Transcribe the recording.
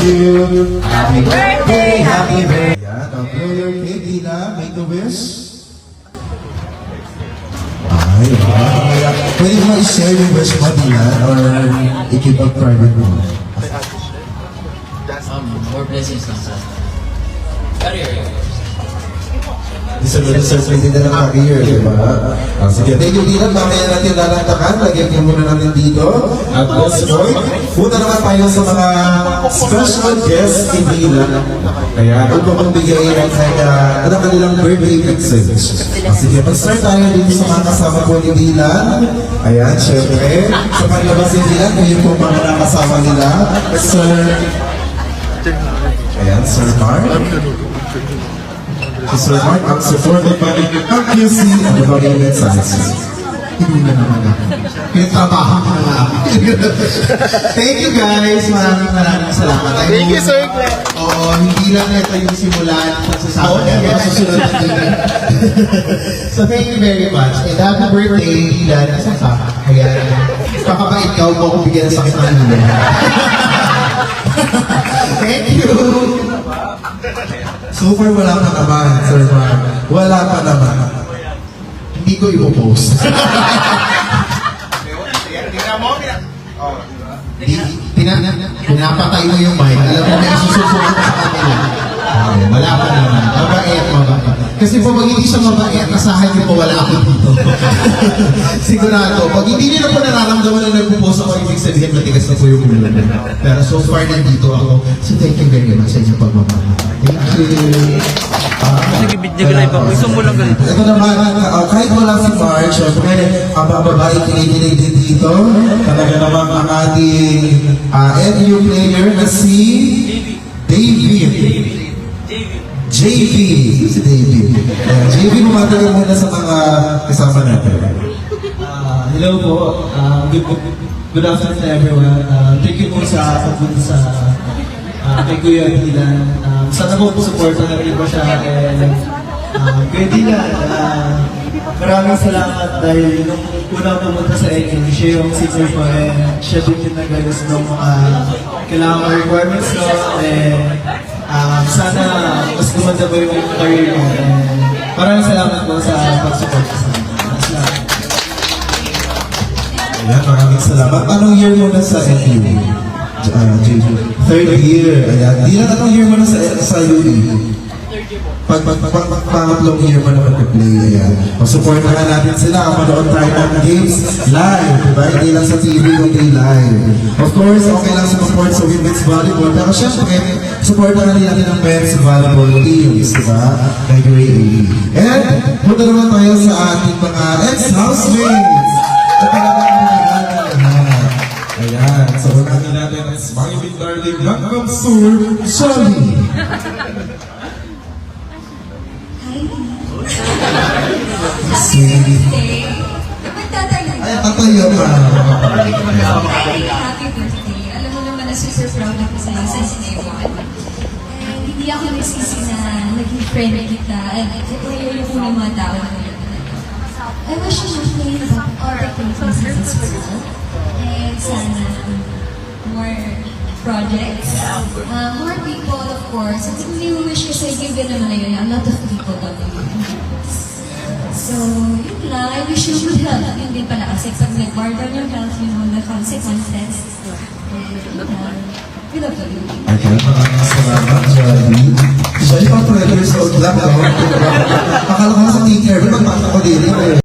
you. Happy birthday, happy birthday. Yan, ang prayer kay Dina, make a wish. Ay, wow. Pwede mo i-share yung wish mo, Dina, or i-keep up private mo? More blessings lang sa career. Deserve din na ng career, di ba? Sige, thank you, Dina. Mamaya natin lalantakan. Lagyan niyo muna natin dito. At this point, punta naman tayo sa mga special guests ni Dina. Kaya, kung magbigay ng kanilang birthday message. Sige, mag-start tayo dito sa mga kasama po ni Dina. Ayan, syempre. Sa paglabas ni Dina, kung yun po mga nakasama nila. Sir... Ayan, Sir Mark. Sir Mark, ang supported by ang QC and the body mensajes. Hindi na naman ako. Pinatrabaho ko na lang. Thank you guys. Maraming salamat. Thank you, Sir. Oo, hindi lang ito yung simulan pagsasama niya. Masusunod na din. So thank you very much. And happy birthday, Dylan. Nasaan ka? Ayan. Kakabait ka, huwag mo akong bigyan ng sakit ng ulo. Thank you. So far, wala pa naman, Sir Mark. Wala pa naman. Hindi ko ipopost. Pinapatay mo yung mic. Alam mo, may sususunod sa kanila. Wala pa naman. Mabait. Kasi po, pag hindi siya mabait, nasahan niyo po, wala ako dito. Sigurado. Pag hindi niyo na po nararamdaman na nagpo-post ako, ibig sabihin, matigas na po yung ulo. Pero so far, nandito ako. So thank you very much sa inyong pagmamahal. Thank you. Nag-ibig niya ganay pa. Gusto mo lang ganito. Ito naman, kahit wala si March, syempre, ang babae kinikilig din dito. Talaga naman ang ating NU player na si David. JP. Si David. JP, bumatagal muna sa mga kasama natin. Hello po. Good afternoon to everyone. Thank you po sa pagpunta sa kay Kuya Dylan. Sana po supportan natin po siya. Kuya Dylan, maraming salamat dahil nung unang pumunta sa inyo, siya yung singer ko siya din yung nag-alas ng mga kailangan requirements ko. Sana mas gumanda pa yung career mo. Maraming salamat po sa pag-support sa akin. Ayan, maraming salamat. Anong year mo na sa NU? Third year. Ayan. Di na anong year mo na sa UE? Pangatlong year mo na mag-play. Ayan. Pag-support na natin sila. Manood tayo ng games live. Diba? Hindi lang sa TV, kundi live. Of course, okay lang support sa women's volleyball. Pero syempre, support na natin ng men's volleyball teams. Diba? Kay Grade A. And, punta naman tayo sa ating mga ex-housemates. At ayan, so unahin natin ang Smiley with Darling Gangnam Style, Shally! Happy birthday! Magtatayo. Ay, tatayo ka! Happy birthday! Alam mo naman na super proud ako sa iyo sa Sinewan. Hindi ako nagsisi na naging friend kita. Ito yung unang mga tao na I wish you nothing about all the things in school. And sana more projects, more people, of course. And hindi mo wish kasi given naman na yun, a lot of people love you. So, yun lang. I wish you good health. Yun din pala kasi pag nag-burden your health, you know, the consequences. Yun lang. We love you. Okay, maraming salamat, Shally. Shally, pang 12 years old lang, no? Akala ko sa teacher,